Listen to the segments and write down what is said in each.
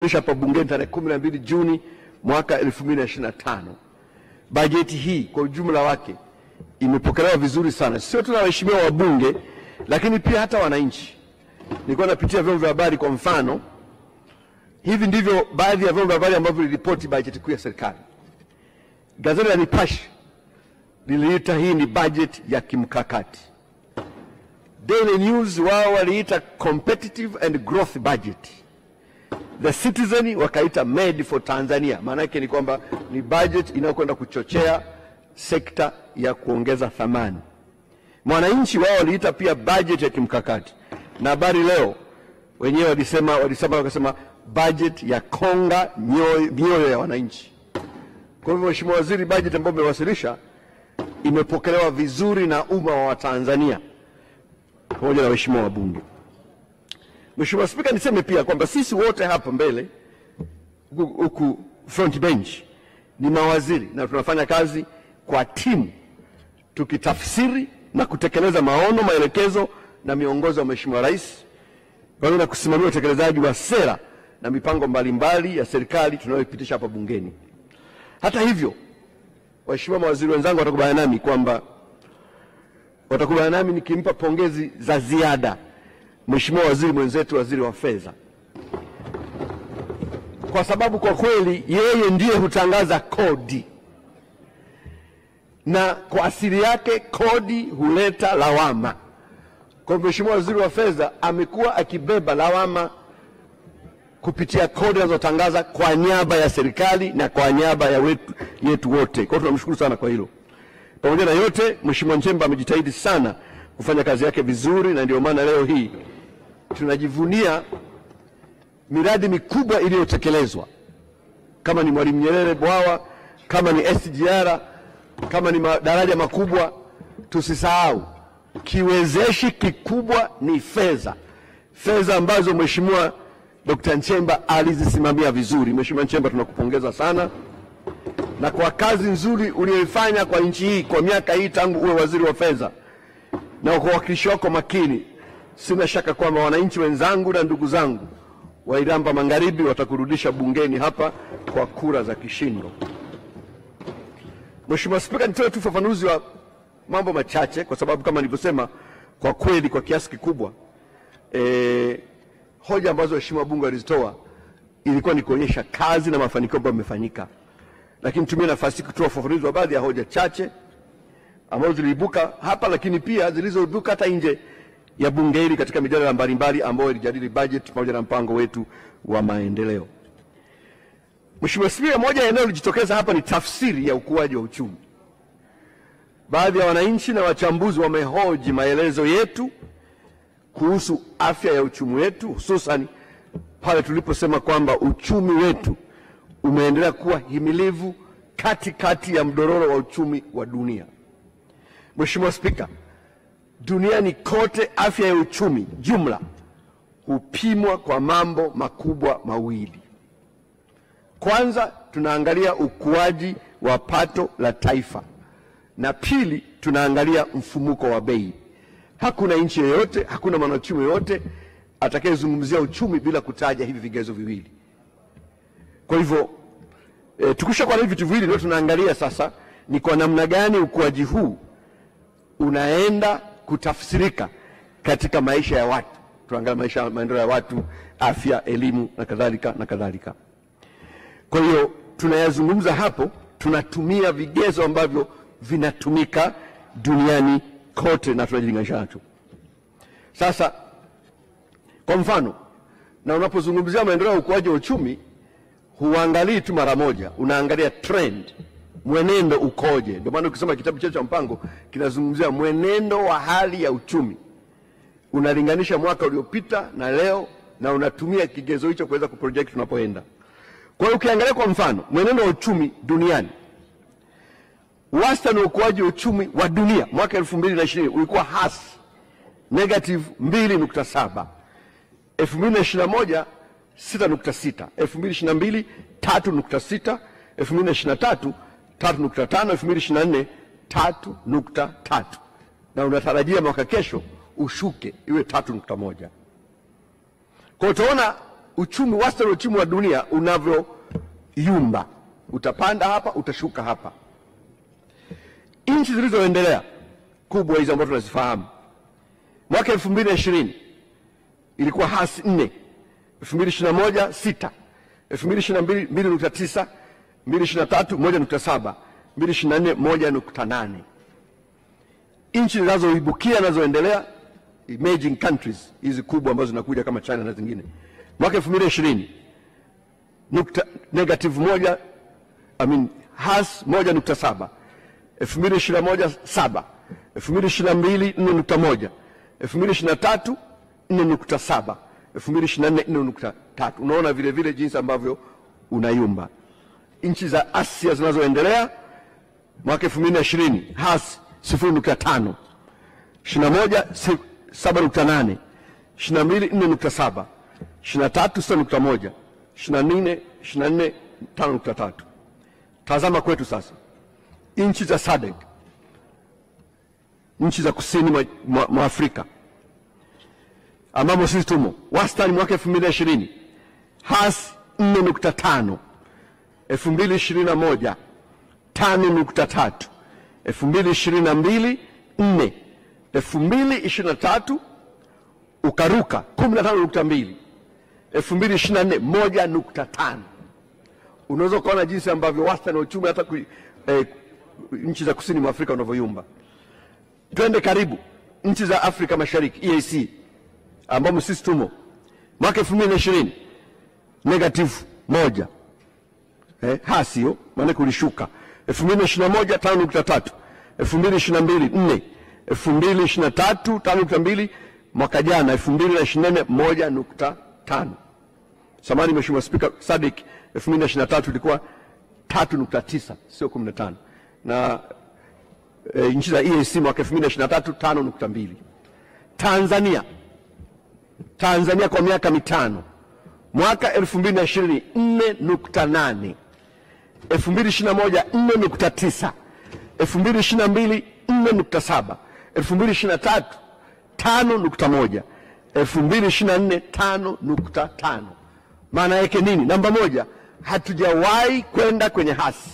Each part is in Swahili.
tuliwasilisha hapa bungeni tarehe 12 Juni mwaka 2025. Bajeti hii kwa ujumla wake imepokelewa vizuri sana, sio tu na waheshimiwa wabunge, lakini pia hata wananchi. Nilikuwa napitia vyombo vya habari, kwa mfano, hivi ndivyo baadhi ya vyombo vya habari ambavyo viliripoti bajeti kuu ya serikali. Gazeti la Nipashe liliita hii ni bajeti ya kimkakati. Daily News wao waliita competitive and growth budget. The Citizen wakaita made for Tanzania. Maana yake ni kwamba ni budget inayokwenda kuchochea sekta ya kuongeza thamani. Mwananchi wao waliita pia budget ya kimkakati. Na Habari Leo wenyewe wakasema budget ya konga mioyo ya wananchi. Kwa hivyo Mheshimiwa Waziri, budget ambayo umewasilisha imepokelewa vizuri na umma wa Tanzania pamoja na waheshimiwa wabunge. Mheshimiwa Spika, niseme pia kwamba sisi wote hapa mbele huku front bench ni mawaziri na tunafanya kazi kwa timu tukitafsiri na kutekeleza maono, maelekezo na miongozo ya Mheshimiwa Rais pamoja na kusimamia utekelezaji wa sera na mipango mbalimbali ya serikali tunayoipitisha hapa bungeni. Hata hivyo, waheshimiwa mawaziri wenzangu watakubaliana nami nikimpa pongezi za ziada Mheshimiwa waziri mwenzetu, waziri wa fedha, kwa sababu kwa kweli yeye ndiye hutangaza kodi, na kwa asili yake kodi huleta lawama. Kwa Mheshimiwa waziri wa fedha amekuwa akibeba lawama kupitia kodi anazotangaza kwa niaba ya serikali na kwa niaba ya yetu wote. Kwa hiyo tunamshukuru sana kwa hilo. Pamoja na yote, Mheshimiwa Nchemba amejitahidi sana kufanya kazi yake vizuri, na ndio maana leo hii tunajivunia miradi mikubwa iliyotekelezwa, kama ni Mwalimu Nyerere bwawa, kama ni SGR, kama ni madaraja makubwa. Tusisahau kiwezeshi kikubwa ni fedha ambazo Mheshimiwa Dr. Nchemba alizisimamia vizuri. Mheshimiwa Nchemba, tunakupongeza sana na kwa kazi nzuri uliyoifanya kwa nchi hii kwa miaka hii tangu uwe waziri wa fedha, na kwa uwakilishi wako makini. Sina shaka kwamba wananchi wenzangu na ndugu zangu wa Iramba Magharibi watakurudisha bungeni hapa kwa kura za kishindo. Mheshimiwa Spika, nitoe tu ufafanuzi wa mambo machache, kwa sababu kama nilivyosema, kwa kweli kwa kiasi kikubwa hoja ambazo waheshimiwa wabunge walizitoa ilikuwa ni kuonyesha kazi na mafanikio ambayo yamefanyika. Lakini tumie nafasi kutoa ufafanuzi wa baadhi ya hoja chache ambazo ziliibuka hapa, lakini pia zilizoibuka hata nje ya bunge hili katika mijadala mbalimbali ambayo ilijadili budget pamoja na mpango wetu wa maendeleo. Mheshimiwa Spika, moja ya eneo lilijitokeza hapa ni tafsiri ya ukuaji wa uchumi. Baadhi ya wananchi na wachambuzi wamehoji maelezo yetu kuhusu afya ya uchumi wetu, hususan pale tuliposema kwamba uchumi wetu umeendelea kuwa himilivu katikati ya mdororo wa uchumi wa dunia. Mheshimiwa Spika, duniani kote afya ya uchumi jumla hupimwa kwa mambo makubwa mawili. Kwanza, tunaangalia ukuaji wa pato la taifa, na pili, tunaangalia mfumuko wa bei. Hakuna nchi yoyote, hakuna mwanachumi yoyote atakayezungumzia uchumi bila kutaja hivi vigezo viwili. Kwa hivyo tukishakuwa na hivi vitu viwili, ndio tunaangalia sasa ni kwa namna gani ukuaji huu unaenda kutafsirika katika maisha ya watu. Tunaangalia maendeleo ya watu, afya, elimu na kadhalika na kadhalika. Kwa hiyo tunayazungumza hapo, tunatumia vigezo ambavyo vinatumika duniani kote na tunajilinganisha nacho. Sasa kwa mfano, na unapozungumzia maendeleo ya ukuaji wa uchumi, huangalii tu mara moja, unaangalia trend, mwenendo ukoje. Ndio maana ukisoma kitabu chetu cha mpango kinazungumzia mwenendo wa hali ya uchumi. Unalinganisha mwaka uliopita na leo, na unatumia kigezo hicho kuweza kuproject tunapoenda. Kwa hiyo ukiangalia kwa mfano mwenendo wa uchumi duniani, wastani wa ukuaji wa uchumi wa dunia mwaka 2020 ulikuwa hasi negative 2.7, 2021 6.6, 2022 3.6, 2023 3.5, 2024 3.3, na unatarajia mwaka kesho ushuke iwe 3.1. Kwa utaona uchumi, wastani uchumi wa dunia unavyoyumba. Utapanda hapa, utashuka hapa. Nchi zilizoendelea kubwa hizo ambazo tunazifahamu, mwaka 2020 ilikuwa hasi 4, 2021 6, 2022 2.9, 2023 1.7, 2024 1.8. Nchi zinazoibukia zinazoendelea, emerging countries hizi kubwa ambazo zinakuja kama China na zingine, mwaka 2020 -1, has 1.7, 2021 7, 2022 4.1, 2023 4.7, 2024 4.3. Unaona vile vile jinsi ambavyo unayumba. Nchi za Asia zinazoendelea, mwaka 2020 has 0.5, 21 7.8, 22 4.7, 23 6.1, 24 5.3. Tazama kwetu sasa, nchi za SADC, nchi za kusini mwa Afrika ambamo sisi tumo, wastani mwaka 2020 has 4.5, 2021 5.3, 2022 4, 2023 ukaruka 15.2, 2024 1.5. Unaweza kuona jinsi ambavyo wastani wa uchumi hata nchi za kusini mwa Afrika unavyoyumba. Twende karibu, nchi za Afrika Mashariki, EAC, ambamo sisi tumo, mwaka 2020 -1, hasio maana kulishuka, 2021 5.3, 2022 4, 2023 5.2, mwaka jana 2024 1.5. Samahani Mheshimiwa Spika, SADC 2023 ilikuwa 3.9, sio 15. Na nchi za EAC mwaka 2023 5.2. Tanzania kwa miaka mitano, mwaka 2020 4.8, 2021 4.9, 2022 4.7, 2023 5.1, 2024 5.5. Maana yake nini? Namba moja, hatujawahi kwenda kwenye hasi.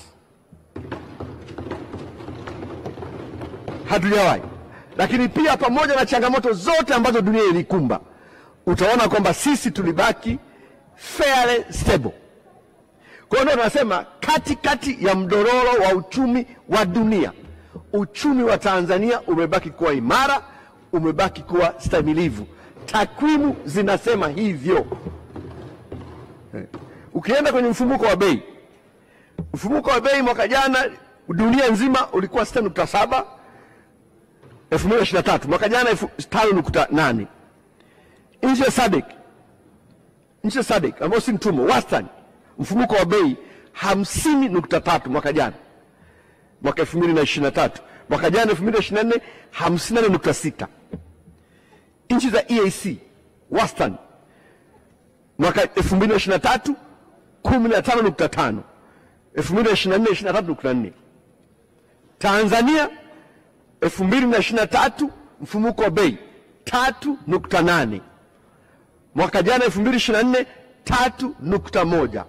Hatujawahi. Lakini pia pamoja na changamoto zote ambazo dunia ilikumba, utaona kwamba sisi tulibaki fairly stable. Kwa hiyo tunasema katikati ya mdororo wa uchumi wa dunia, uchumi wa Tanzania umebaki kuwa imara, umebaki kuwa stamilivu. Takwimu zinasema hivyo. Ukienda kwenye mfumuko wa bei, mwaka jana dunia nzima ulikuwa 6.7, 2023 mwaka jana 5.8. Nchi ya SADC ambao si mtumo, wastani mfumuko wa bei 50.3 mwaka jana, mwaka 2023. Mwaka jana 2024 54.6. Nchi za EAC wastani mwaka 2023 15.5, 2024 23.4. Tanzania 2023 mfumuko wa bei 3.8, mwaka jana 2024 3.1.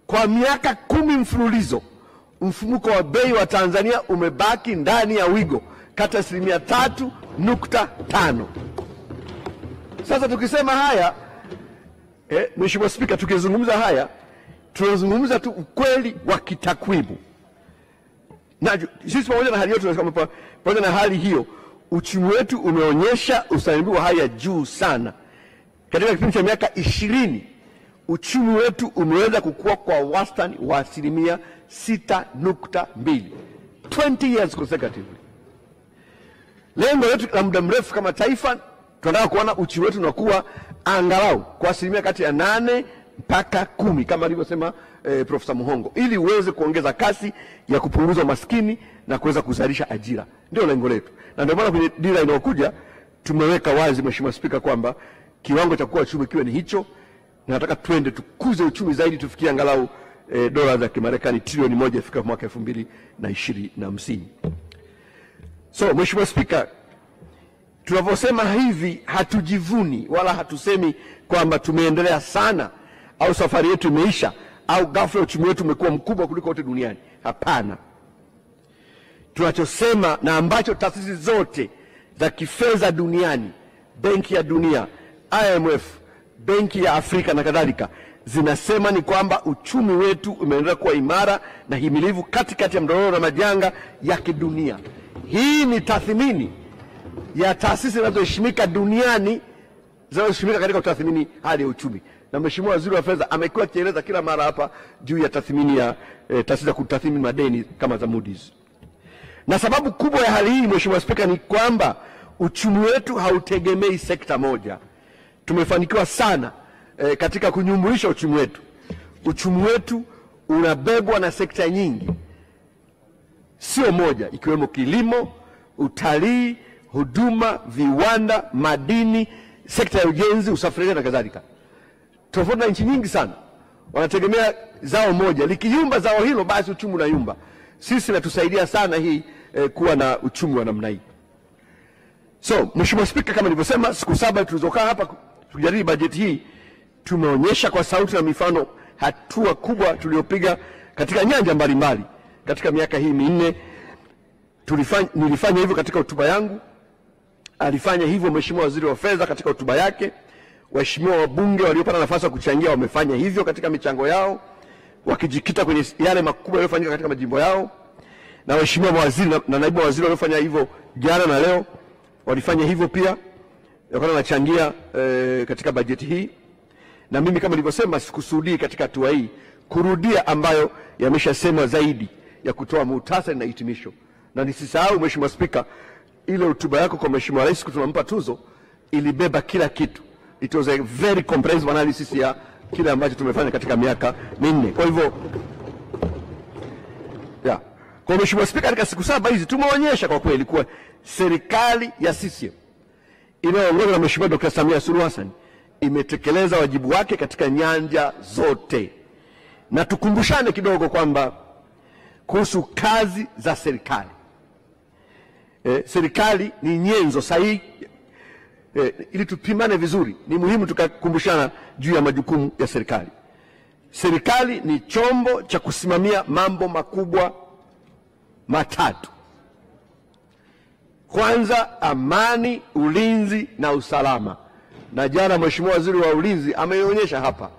Kwa miaka 10 mfululizo mfumuko wa bei wa Tanzania umebaki ndani ya wigo kati ya 3.5. Sasa tukisema haya, Mheshimiwa Spika, tukizungumza haya tunazungumza tu ukweli wa kitakwimu. Na sisi pamoja na hali yote tunasema, pamoja na hali hiyo uchumi wetu umeonyesha ustahimilivu wa hali ya juu sana. Katika kipindi cha miaka 20 uchumi wetu umeweza kukua kwa wastani wa 6.2, 20 years consecutively. Lengo letu la muda mrefu kama taifa, tunataka kuona uchumi wetu unakuwa angalau kwa asilimia kati ya 8 mpaka 10 kama alivyosema Profesa Muhongo, ili uweze kuongeza kasi ya kupunguza maskini na kuweza kuzalisha ajira. Ndio lengo letu. Na ndio maana kwenye dira inayokuja tumeweka wazi, Mheshimiwa Spika, kwamba kiwango cha kuwa uchumi kiwe ni hicho. Nataka twende tukuze uchumi zaidi, tufikie angalau dola za Kimarekani trilioni 1 ifika mwaka 2050. So Mheshimiwa Spika, Tunaposema hivi hatujivuni wala hatusemi kwamba tumeendelea sana au safari yetu imeisha au ghafla uchumi wetu umekuwa mkubwa kuliko wote duniani. Hapana. Tunachosema na ambacho taasisi zote za kifedha duniani, Benki ya Dunia, IMF, Benki ya Afrika na kadhalika, zinasema ni kwamba uchumi wetu umeendelea kuwa imara na himilivu katikati ya mdororo na majanga ya kidunia. Hii ni tathmini ya taasisi zinazoheshimika duniani, zinazoheshimika katika kutathmini hali ya uchumi. Na Mheshimiwa Waziri wa Fedha amekuwa akieleza kila mara hapa juu ya tathmini ya taasisi za kutathmini madeni kama za Moody's. Na sababu kubwa ya hali hii, Mheshimiwa Spika, ni kwamba uchumi wetu hautegemei sekta moja. Tumefanikiwa sana katika kunyumbulisha uchumi wetu. Uchumi wetu unabebwa na sekta nyingi, sio moja, ikiwemo kilimo, utalii, huduma, viwanda, madini, sekta ya ujenzi, usafirishaji na kadhalika. Tofauti na nchi nyingi sana wanategemea zao moja, likiyumba zao hilo basi uchumi unayumba. Sisi natusaidia sana hii kuwa na uchumi wa namna hii. So, Mheshimiwa Spika, kama nilivyosema, siku 7 tulizokaa hapa kujadili bajeti hii, tumeonyesha kwa sauti na mifano hatua kubwa tuliopiga katika nyanja mbalimbali katika miaka hii minne. Nilifanya hivyo katika hotuba yangu, alifanya hivyo Mheshimiwa Waziri wa Fedha katika hotuba yake. Waheshimiwa wabunge waliopata nafasi ya kuchangia wamefanya hivyo katika michango yao, wakijikita kwenye yale makubwa yaliyofanyika katika majimbo yao. Na waheshimiwa mawaziri na naibu waziri waliofanya hivyo jana na leo walifanya hivyo pia, wakati wanachangia katika bajeti hii. Na mimi kama nilivyosema, sikusudii katika hatua hii kurudia ambayo yameshasemwa zaidi ya kutoa muhtasari na hitimisho. Na nisisahau, Mheshimiwa Spika, ile hotuba yako kwa Mheshimiwa Rais tunampa tuzo ilibeba kila kitu. It was a very comprehensive analysis ya kile ambacho tumefanya katika miaka minne. Kwa hivyo kwa Mheshimiwa Spika, katika siku 7 hizi tumeonyesha kwa kweli kuwa serikali ya CCM inayoongozwa na Mheshimiwa Dr. Samia Suluhu Hassan imetekeleza wajibu wake katika nyanja zote. Na tukumbushane kidogo kwamba kuhusu kazi za serikali. Serikali ni nyenzo sahihi. Ili tupimane vizuri, ni muhimu tukakumbushana juu ya majukumu ya serikali. Serikali ni chombo cha kusimamia mambo makubwa matatu. Kwanza, amani, ulinzi na usalama. Na jana Mheshimiwa Waziri wa Ulinzi ameonyesha hapa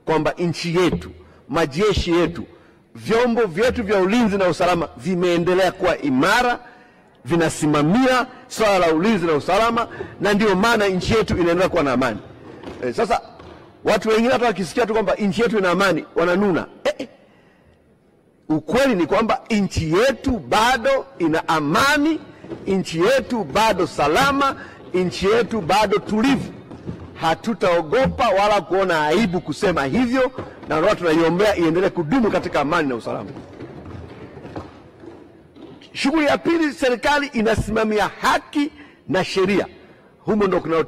kwamba nchi yetu, majeshi yetu, vyombo vyetu vya ulinzi na usalama vimeendelea kuwa imara, vinasimamia swala la ulinzi na usalama, na ndio maana nchi yetu inaendelea kuwa na amani. Sasa watu wengine hata wakisikia tu kwamba nchi yetu ina amani wananuna. Ukweli ni kwamba nchi yetu bado ina amani, nchi yetu bado salama, nchi yetu bado tulivu. Hatutaogopa wala kuona aibu kusema hivyo, na watu tunaiombea iendelee kudumu katika amani na usalama. Shughuli ya pili, serikali inasimamia haki na sheria. Humo ndio kuna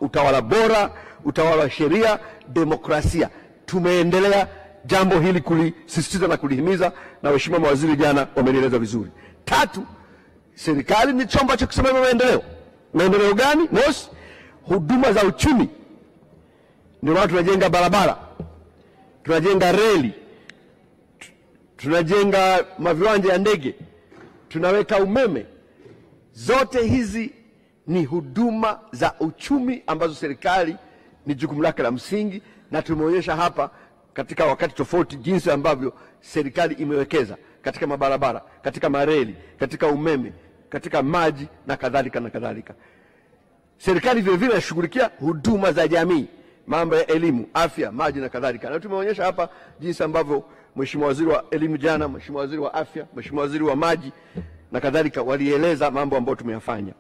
utawala bora, utawala wa sheria, demokrasia. Tumeendelea jambo hili kulisisitiza na kulihimiza, na waheshimiwa mawaziri jana wamenieleza vizuri. Tatu, serikali ni chombo cha kusimamia maendeleo. Maendeleo gani? Mosi, huduma za uchumi. Ndio maana tunajenga barabara, tunajenga reli, tunajenga maviwanja ya ndege, tunaweka umeme. Zote hizi ni huduma za uchumi ambazo serikali ni jukumu lake la msingi, na tumeonyesha hapa katika wakati tofauti jinsi ambavyo serikali imewekeza katika mabarabara, katika mareli, katika umeme, katika maji na kadhalika na kadhalika. Serikali vile vile inashughulikia huduma za jamii, mambo ya elimu, afya, maji na kadhalika. Na tumeonyesha hapa jinsi ambavyo Mheshimiwa Waziri wa Elimu jana, Mheshimiwa Waziri wa Afya, Mheshimiwa Waziri wa Maji na kadhalika walieleza mambo ambayo tumeyafanya.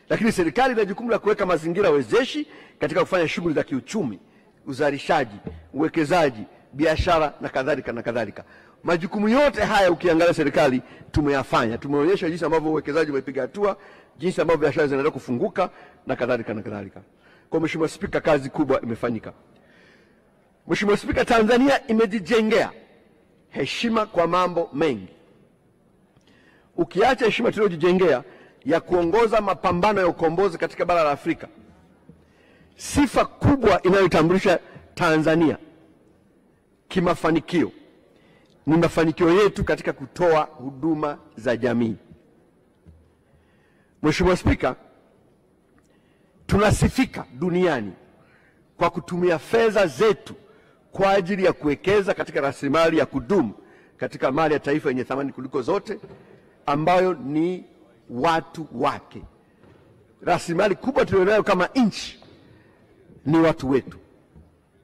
Lakini serikali ina jukumu la kuweka mazingira wezeshi katika kufanya shughuli za kiuchumi, uzalishaji, uwekezaji, biashara na kadhalika na kadhalika. Majukumu yote haya ukiangalia serikali tumeyafanya. Tumeonyesha jinsi ambavyo uwekezaji umepiga hatua, jinsi ambavyo biashara zinaendelea kufunguka na kadhalika na kadhalika. Kwa Mheshimiwa Spika, kazi kubwa imefanyika. Mheshimiwa Spika, Tanzania imejijengea heshima kwa mambo mengi. Ukiacha heshima tuliyojijengea, ya kuongoza mapambano ya ukombozi katika bara la Afrika, sifa kubwa inayotambulisha Tanzania kimafanikio ni mafanikio yetu katika kutoa huduma za jamii. Mheshimiwa Spika, tunasifika duniani kwa kutumia fedha zetu kwa ajili ya kuwekeza katika rasilimali ya kudumu katika mali ya taifa yenye thamani kuliko zote, ambayo ni watu wake. Rasilimali kubwa tulionayo kama nchi ni watu wetu,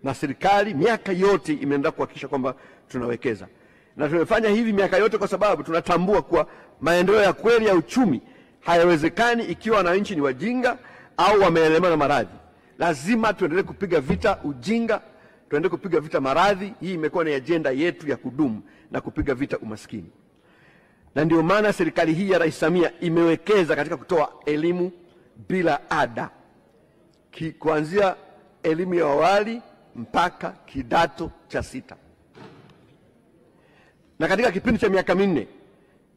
na serikali miaka yote imeendelea kuhakikisha kwamba tunawekeza, na tumefanya hivi miaka yote kwa sababu tunatambua kuwa maendeleo ya kweli ya uchumi hayawezekani ikiwa wananchi ni wajinga au wameelemewa na maradhi. Lazima tuendelee kupiga vita ujinga, tuendelee kupiga vita maradhi. Hii imekuwa ni ajenda yetu ya kudumu, na kupiga vita umaskini. Na ndio maana serikali hii ya Rais Samia imewekeza katika kutoa elimu bila ada, kuanzia elimu ya awali mpaka kidato cha 6. Na katika kipindi cha miaka minne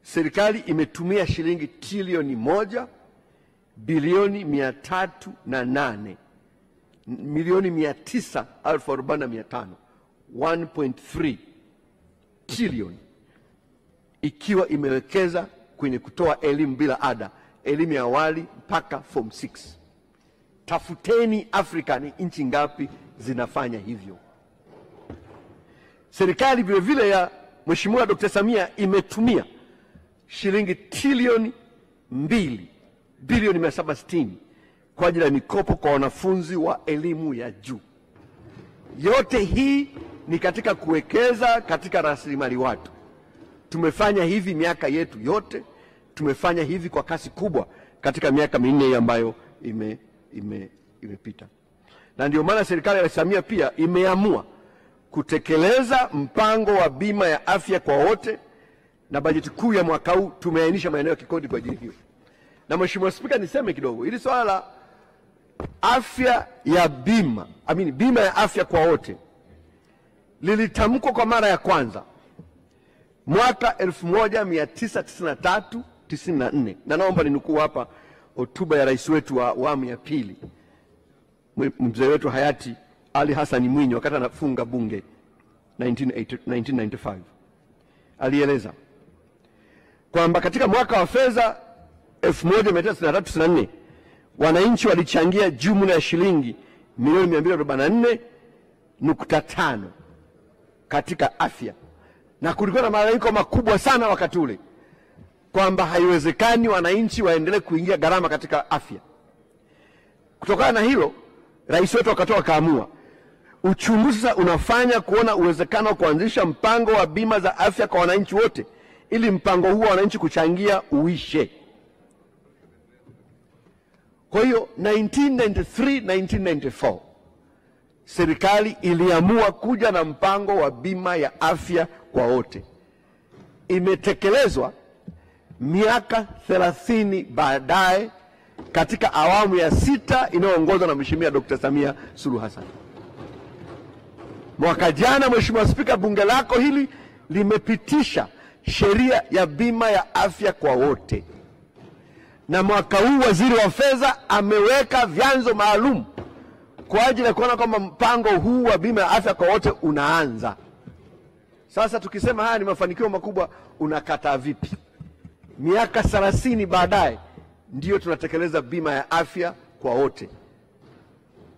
serikali imetumia shilingi trilioni 1 bilioni 308 milioni 945 1.3 trilioni, ikiwa imewekeza kwenye kutoa elimu bila ada, elimu ya awali mpaka form 6. Tafuteni Afrika ni nchi ngapi zinafanya hivyo. Serikali vile vile ya Mheshimiwa Dr. Samia imetumia shilingi trilioni 2 bilioni 760 kwa ajili ya mikopo kwa wanafunzi wa elimu ya juu. Yote hii ni katika kuwekeza katika rasilimali watu. Tumefanya hivi miaka yetu yote, tumefanya hivi kwa kasi kubwa katika miaka minne ambayo imepita. Na ndio maana serikali ya Samia pia imeamua kutekeleza mpango wa bima ya afya kwa wote, na bajeti kuu ya mwaka huu tumeainisha maeneo ya kikodi kwa ajili hiyo. Na Mheshimiwa Spika, niseme kidogo, ili swala la afya ya bima ya afya kwa wote lilitamkwa kwa mara ya kwanza mwaka 1993-94, na naomba ninukuu hapa hotuba ya rais wetu wa awamu ya pili, mzee wetu hayati Ali Hassan Mwinyi, wakati anafunga bunge 1995. Alieleza kwamba katika mwaka wa fedha 1993-94 wananchi walichangia jumla ya shilingi milioni 244.5 katika afya, na kulikuwa na malalamiko makubwa sana wakati ule kwamba haiwezekani wananchi waendelee kuingia gharama katika afya. Kutokana na hilo, rais wetu akaamua uchunguzi sasa unafanya kuona uwezekano wa kuanzisha mpango wa bima za afya kwa wananchi wote, ili mpango huo wananchi kuchangia uishe. Kwa hiyo 1993-1994 serikali iliamua kuja na mpango wa bima ya afya kwa wote. Imetekelezwa miaka 30 baadaye katika awamu ya 6 inayoongozwa na Mheshimiwa Dr. Samia Suluhu Hassan. Mwaka jana, Mheshimiwa Spika, bunge lako hili limepitisha sheria ya bima ya afya kwa wote, na mwaka huu waziri wa fedha ameweka vyanzo maalum kwa ajili ya kuona kwamba mpango huu wa bima ya afya kwa wote unaanza. Sasa tukisema haya ni mafanikio makubwa, unakataa vipi? Miaka 30 baadaye ndio tunatekeleza bima ya afya kwa wote.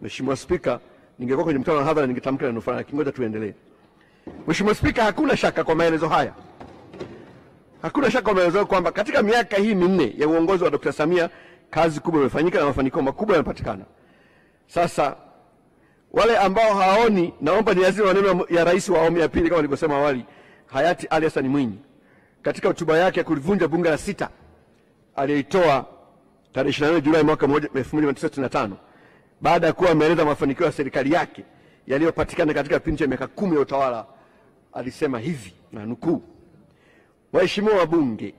Mheshimiwa Spika, ningekuwa kwenye mkutano wa hadhara ningetamka neno fulani, kingoja tuendelee. Mheshimiwa Spika, hakuna shaka kwa maelezo haya, hakuna shaka kwa maelezo kwamba katika miaka hii minne ya uongozi wa Dr. Samia kazi kubwa imefanyika na mafanikio makubwa yamepatikana. Sasa wale ambao hawaoni, naomba niazime maneno ya rais wa awamu ya pili kama nilivyosema awali, hayati Ali Hassan Mwinyi katika hotuba yake ya kulivunja bunge la 6 aliyoitoa tarehe 24 Julai mwaka 1995 baada ya kuwa ameeleza mafanikio ya serikali yake yaliyopatikana katika kipindi cha miaka 10 ya utawala. Alisema hivi, na nukuu: waheshimiwa wabunge,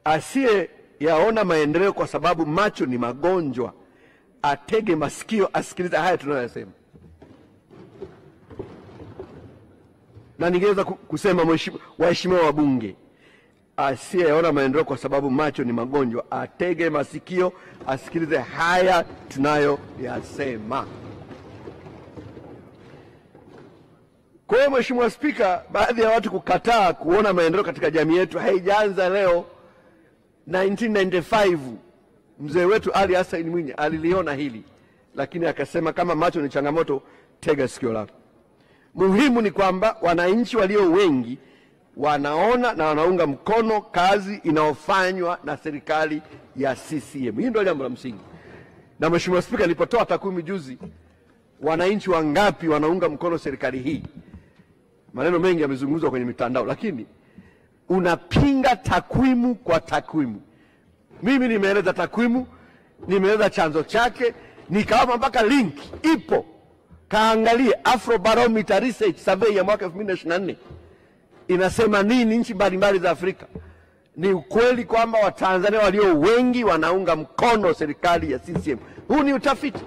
asiye yaona maendeleo kwa sababu macho ni magonjwa, atege masikio asikilize haya tunayosema. Na ningeweza kusema, waheshimiwa wabunge, asiyeona maendeleo kwa sababu macho ni magonjwa atege masikio asikilize haya tunayoyasema. Kwa hiyo Mheshimiwa Spika, baadhi ya watu kukataa kuona maendeleo katika jamii yetu haijaanza leo. 1995 mzee wetu Ali Hassan Mwinyi aliliona hili, lakini akasema kama macho ni changamoto, tega sikio lako. Muhimu ni kwamba wananchi walio wengi wanaona na wanaunga mkono kazi inayofanywa na serikali ya CCM. Hii ndio jambo la msingi. Na Mheshimiwa Spika, nilipotoa takwimu juzi, wananchi wangapi wanaunga mkono serikali hii, maneno mengi yamezungumzwa kwenye mitandao, lakini unapinga takwimu kwa takwimu. Mimi nimeeleza takwimu, nimeeleza chanzo chake, nikawapa mpaka link ipo. Kaangalie Afrobarometer Research Survey ya mwaka 2024 inasema nini nchi mbalimbali za Afrika. Ni ukweli kwamba Watanzania walio wengi wanaunga mkono serikali ya CCM. Huu ni utafiti.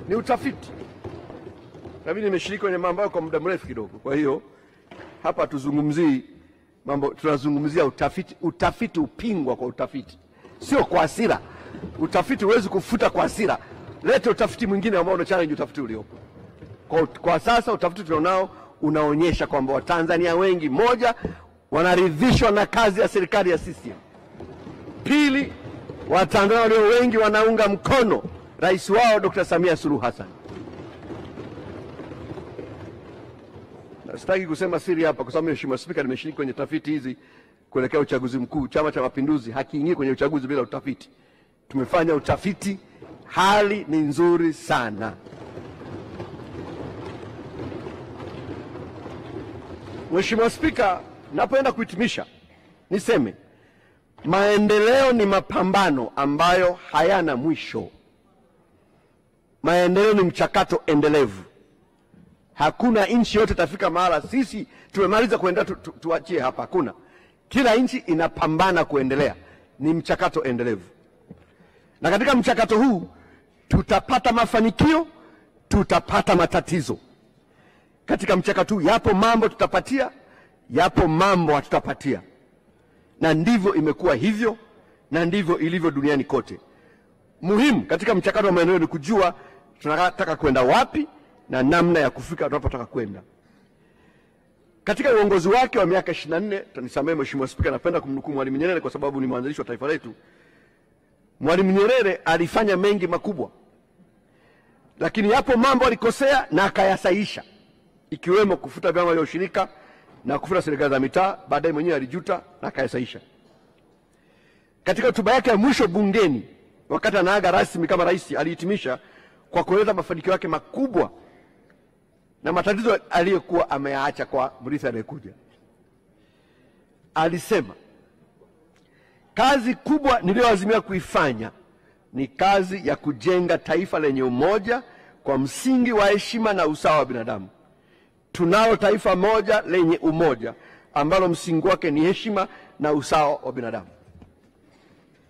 Ni utafiti. Na mimi nimeshiriki kwenye mambo kwa muda mrefu kidogo. Kwa hiyo hapa tuzungumzii mambo, tunazungumzia utafiti. Utafiti upingwa kwa utafiti, sio kwa hasira. Utafiti huwezi kufuta kwa hasira. Lete utafiti mwingine ambao una challenge utafiti uliopo. Kwa sasa utafiti tunao unaonyesha kwamba Watanzania wengi, moja, wanaridhishwa na kazi ya serikali ya CCM. Pili, Watanzania walio wengi wanaunga mkono rais wao Dr. Samia Suluhu Hassan. Sitaki kusema siri hapa kwa sababu Mheshimiwa Spika, nimeshiriki kwenye tafiti hizi kuelekea uchaguzi mkuu. Chama cha Mapinduzi hakiingii kwenye uchaguzi bila utafiti. Tumefanya utafiti, hali ni nzuri sana. Mheshimiwa Spika, napoenda kuhitimisha niseme maendeleo ni mapambano ambayo hayana mwisho. Maendeleo ni mchakato endelevu. Hakuna nchi yote tafika mahala sisi tumemaliza kuendelea tuachie hapa. Hakuna. Kila nchi inapambana kuendelea. Ni mchakato endelevu. Na katika mchakato huu tutapata mafanikio, tutapata matatizo. Katika mchakato huu yapo mambo tutapatia, yapo mambo hatutapatia. Na ndivyo imekuwa hivyo, na ndivyo ilivyo duniani kote. Muhimu katika mchakato wa maendeleo ni kujua tunataka kwenda wapi na namna ya kufika tunapotaka kwenda. Katika uongozi wake wa miaka 24, tanisamehe Mheshimiwa Spika, napenda kumnukuu Mwalimu Nyerere kwa sababu ni mwanzilishi wa taifa letu. Mwalimu Nyerere alifanya mengi makubwa, lakini yapo mambo alikosea na akayasahihisha, ikiwemo kufuta vyama vya ushirika na kufuta serikali za mitaa. Baadaye mwenyewe alijuta na akayasahihisha. Katika hotuba yake ya mwisho bungeni wakati anaaga rasmi kama rais, alihitimisha kwa kueleza mafanikio yake makubwa na matatizo aliyokuwa ameyaacha kwa mrithi aliyekuja. Alisema, kazi kubwa niliyoazimia kuifanya ni kazi ya kujenga taifa lenye umoja kwa msingi wa heshima na usawa wa binadamu. Tunalo taifa moja lenye umoja ambalo msingi wake ni heshima na usawa wa binadamu.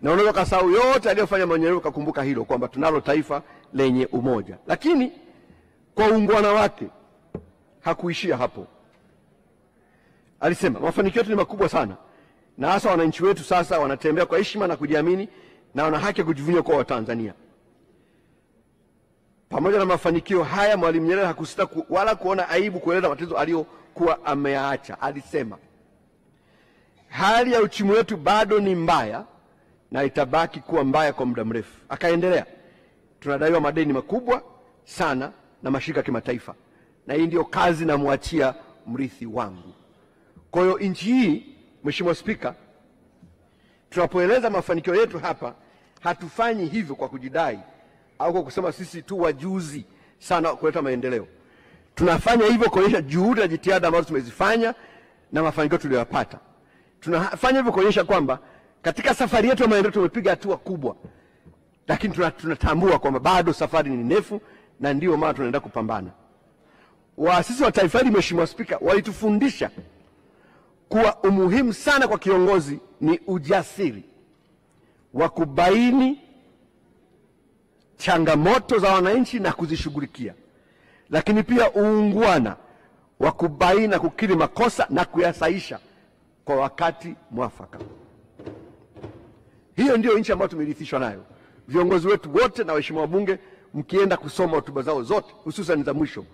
Na unaweza kusahau yote aliyofanya Nyerere ukakumbuka hilo kwamba tunalo taifa lenye umoja. Lakini kwa uungwana wake hakuishia hapo. Alisema mafanikio yetu ni makubwa sana, na hasa wananchi wetu sasa wanatembea kwa heshima na kujiamini na wana haki ya kujivunia kwa Watanzania. Pamoja na mafanikio haya, Mwalimu Nyerere hakusita wala kuona aibu kueleza matatizo aliyokuwa ameyaacha. Alisema hali ya uchumi wetu bado ni mbaya na itabaki kuwa mbaya kwa muda mrefu. Akaendelea, tunadaiwa madeni makubwa sana na mashirika ya kimataifa, na hii ndio kazi namwachia mrithi wangu. Kwa hiyo nchi hii, Mheshimiwa Spika, tunapoeleza mafanikio yetu hapa, hatufanyi hivyo kwa kujidai au kwa kusema sisi tu wajuzi sana kuleta maendeleo. Tunafanya hivyo kuonyesha juhudi na jitihada ambazo tumezifanya na mafanikio tuliyopata. Tunafanya hivyo kuonyesha kwamba katika safari yetu ya maendeleo tumepiga hatua kubwa, lakini tunatambua kwamba bado safari ni ndefu, na ndio maana tunaenda kupambana. Waasisi wa taifa hili, Mheshimiwa Spika, walitufundisha kuwa umuhimu sana kwa kiongozi ni ujasiri wa kubaini changamoto za wananchi na kuzishughulikia, lakini pia uungwana wa kubaini na kukiri makosa na kuyasahihisha kwa wakati mwafaka. Hiyo ndio nchi ambayo tumerithishwa nayo. Viongozi wetu wote na waheshimiwa wabunge, mkienda kusoma hotuba zao zote, hususan za mwisho,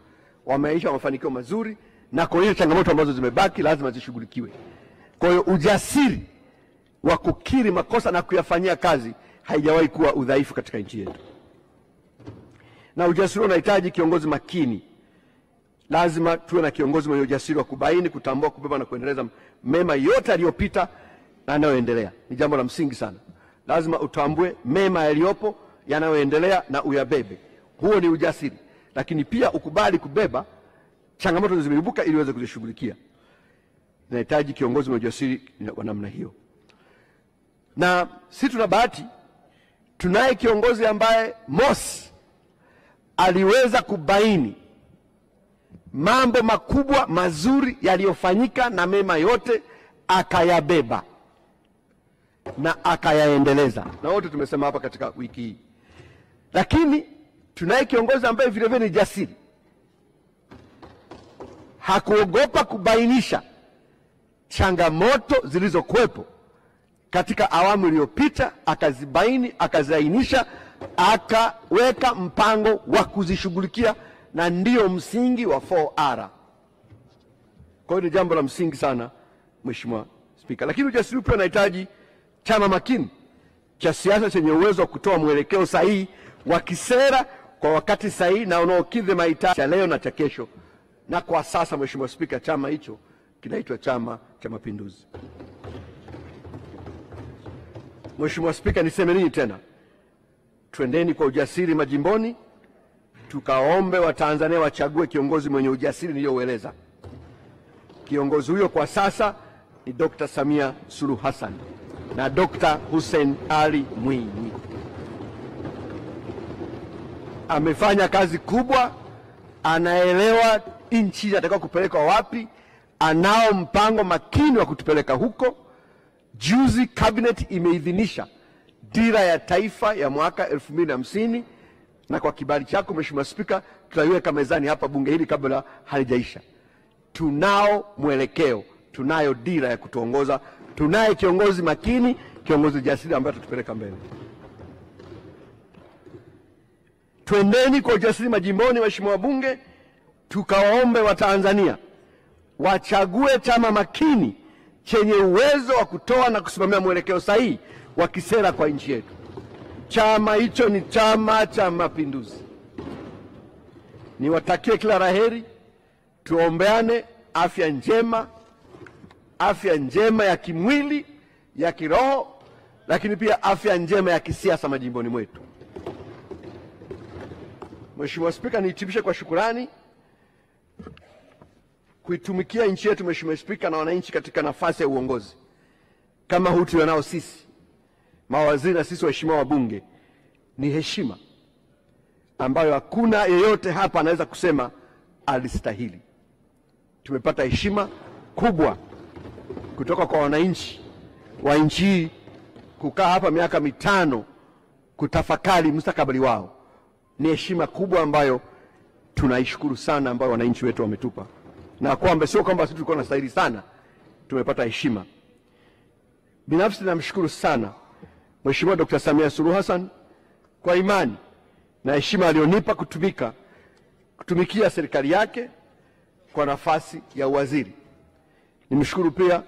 wameisha mafanikio mazuri, na kwa hiyo changamoto ambazo zimebaki lazima zishughulikiwe. Kwa hiyo ujasiri wa kukiri makosa na kuyafanyia kazi haijawahi kuwa udhaifu katika nchi yetu. Na ujasiri unahitaji kiongozi makini. Lazima tuwe na kiongozi mwenye ujasiri wa kubaini, kutambua, kubeba na kuendeleza mema yote yaliyopita na yanayoendelea. Ni jambo la msingi sana. Lazima utambue mema yaliyopo, yanayoendelea na uyabebe. Huo ni ujasiri. Lakini pia ukubali kubeba changamoto zilizoibuka ili uweze kuzishughulikia. Inahitaji kiongozi mwenye ujasiri wa namna hiyo. Na sisi tuna bahati, tunaye kiongozi ambaye Mosi aliweza kubaini mambo makubwa mazuri yaliyofanyika na mema yote akayabeba na akayaendeleza, na wote tumesema hapa katika wiki hii. Lakini tunaye kiongozi ambaye vile vile ni jasiri, hakuogopa kubainisha changamoto zilizokuwepo katika awamu iliyopita, akazibaini, akaziainisha, akaweka mpango wa kuzishughulikia, na ndiyo msingi wa 4R. Kwa hiyo ni jambo la msingi sana, Mheshimiwa Spika. Lakini ujasiri pia unahitaji chama makini cha siasa chenye uwezo wa kutoa mwelekeo sahihi wa kisera kwa wakati sahihi na unaokidhi mahitaji ya leo na cha kesho. Na kwa sasa, Mheshimiwa Spika, chama hicho kinaitwa Chama cha Mapinduzi. Mheshimiwa Spika, niseme nini tena? Twendeni kwa ujasiri majimboni, tukaombe Watanzania wachague kiongozi mwenye ujasiri niliyoueleza. Kiongozi huyo kwa sasa ni Dr. Samia Suluhu Hassan na Dr. Hussein Ali Mwinyi. Amefanya kazi kubwa, anaelewa nchi inatakiwa kupeleka wapi, anao mpango makini wa kutupeleka huko. Juzi cabinet imeidhinisha dira ya taifa ya mwaka 2050, na kwa kibali chako Mheshimiwa Spika, tutaiweka mezani hapa bunge hili kabla halijaisha. Tunao mwelekeo, tunayo dira ya kutuongoza, tunaye kiongozi makini, kiongozi jasiri ambaye tutupeleka mbele. Twendeni kwa ujasiri majimboni, Mheshimiwa wabunge, tukawaombe Watanzania wachague chama makini chenye uwezo wa kutoa na kusimamia mwelekeo sahihi wa kisera kwa nchi yetu. Chama hicho ni Chama cha Mapinduzi. Niwatakie kila laheri, tuombeane afya njema ya kimwili, ya kiroho, lakini pia afya njema ya kisiasa majimboni mwetu. Mheshimiwa Spika, nihitimishe kwa shukrani kuitumikia nchi yetu, Mheshimiwa Spika, na wananchi katika nafasi ya uongozi kama huu tulionao sisi mawaziri na sisi waheshimiwa wabunge. Ni heshima ambayo hakuna yeyote hapa anaweza kusema alistahili. Tumepata heshima kubwa kutoka kwa wananchi wa nchi hii kukaa hapa miaka 5 kutafakari mustakabali wao. Ni heshima kubwa ambayo tunaishukuru sana, ambayo wananchi wetu wametupa, na kwamba sio kwamba sisi tulikuwa tunastahili sana, tumepata heshima. Binafsi namshukuru sana Mheshimiwa Dr. Samia Suluhu Hassan kwa imani na heshima alionipa kutumikia serikali yake kwa nafasi ya waziri. Nimshukuru pia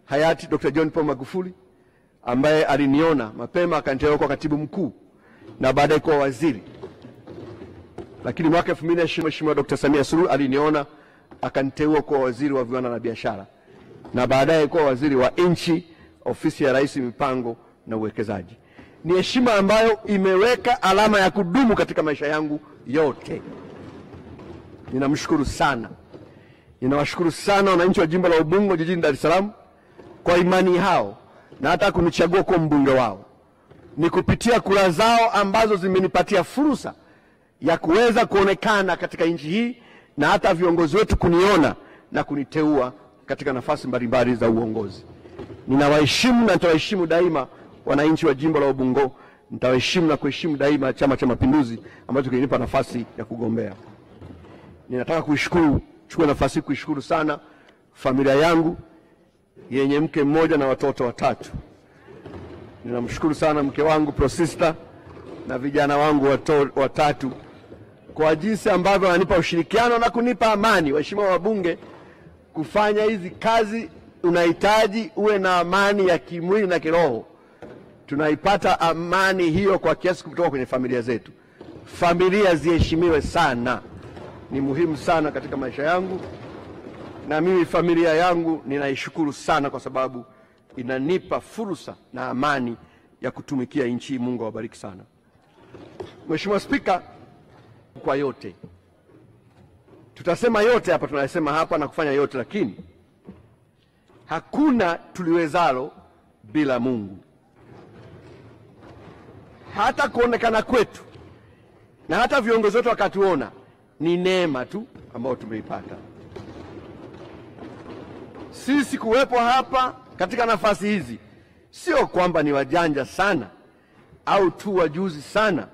hayati Dr. John Pombe Magufuli ambaye aliniona mapema akaniteua kwa katibu mkuu na baadaye kwa waziri. Lakini mwaka 2020 Mheshimiwa Dr. Samia Suluhu aliniona akaniteua kwa waziri wa viwanda na biashara na baadaye kwa waziri wa nchi, ofisi ya Rais, mipango na uwekezaji. Ni heshima ambayo imeweka alama ya kudumu katika maisha yangu yote. Ninamshukuru sana. Ninawashukuru sana wananchi wa jimbo la Ubungo jijini Dar es Salaam kwa imani hao na hata kunichagua kuwa mbunge wao. Ni kupitia kura zao ambazo zimenipatia fursa ya kuweza kuonekana katika nchi hii na hata viongozi wetu kuniona na kuniteua katika nafasi mbalimbali za uongozi. Ninawaheshimu na nitawaheshimu daima wananchi wa jimbo la Ubungo. Nitawaheshimu na kuheshimu daima Chama cha Mapinduzi ambacho kilinipa nafasi ya kugombea. Ninataka chukua nafasi kuishukuru sana familia yangu, yenye mke mmoja na watoto watatu. Ninamshukuru sana mke wangu Prosista na vijana wangu watatu kwa jinsi ambavyo wananipa ushirikiano na kunipa amani. Waheshimiwa wabunge, kufanya hizi kazi unahitaji uwe na amani ya kimwili na kiroho. Tunaipata amani hiyo kwa kiasi kutoka kwenye familia zetu. Familia ziheshimiwe sana, ni muhimu sana katika maisha yangu, na mimi familia yangu ninaishukuru sana kwa sababu inanipa fursa na amani ya kutumikia nchi. Mungu awabariki sana. Mheshimiwa Spika, kwa yote tutasema yote hapa, tunasema hapa na kufanya yote, lakini hakuna tuliwezalo bila Mungu. Hata kuonekana kwetu na hata viongozi wetu wakatuona ni neema tu ambayo tumeipata. Sisi kuwepo hapa katika nafasi hizi sio kwamba ni wajanja sana au tu wajuzi sana.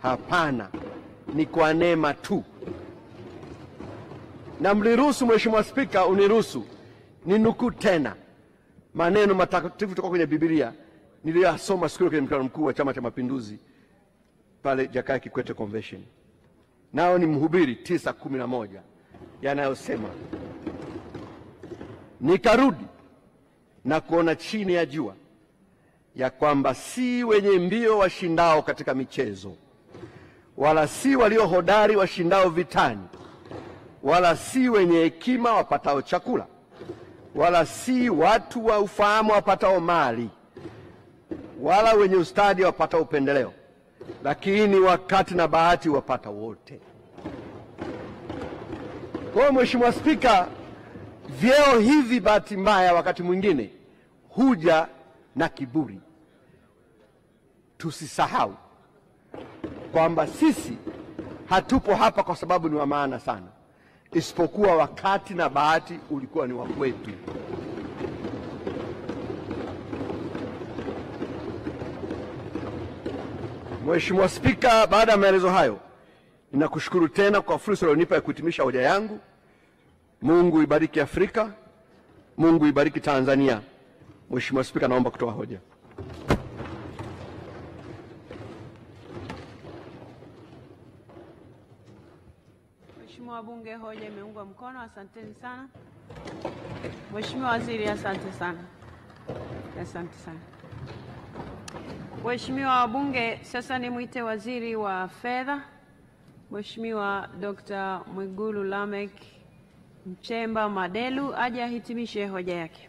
Hapana, ni kwa neema tu. Na mliruhusu Mheshimiwa Spika, uniruhusu ninukuu tena maneno matakatifu kutoka kwenye Biblia niliyosoma siku kwenye mkutano mkuu wa Chama cha Mapinduzi pale Jakaya Kikwete Convention. Nao ni Mhubiri 9:11 yanayosema, nikarudi na kuona chini ya jua ya kwamba si wenye mbio washindao katika michezo, wala si walio hodari washindao vitani, wala si wenye hekima wapatao chakula, wala si watu wa ufahamu wapatao mali, wala wenye ustadi wapatao upendeleo, lakini wakati na bahati wapata wote. Kwa hiyo Mheshimiwa Spika, vyeo hivi bahati mbaya wakati mwingine huja na kiburi. Tusisahau kwamba sisi hatupo hapa kwa sababu ni wa maana sana, isipokuwa wakati na bahati ulikuwa ni wa kwetu. Mheshimiwa Spika, baada ya maelezo hayo, ninakushukuru tena kwa fursa ulionipa ya kuhitimisha hoja yangu. Mungu ibariki Afrika, Mungu ibariki Tanzania. Mheshimiwa Spika, naomba kutoa hoja. Mheshimiwa wabunge, hoja imeungwa mkono. Asanteni sana. Mheshimiwa Waziri, asante sana. Asante sana. Mheshimiwa wabunge, sasa nimwite Waziri wa Fedha, Mheshimiwa Dr. Mwigulu Lameck Nchemba Madelu aje ahitimishe hoja yake.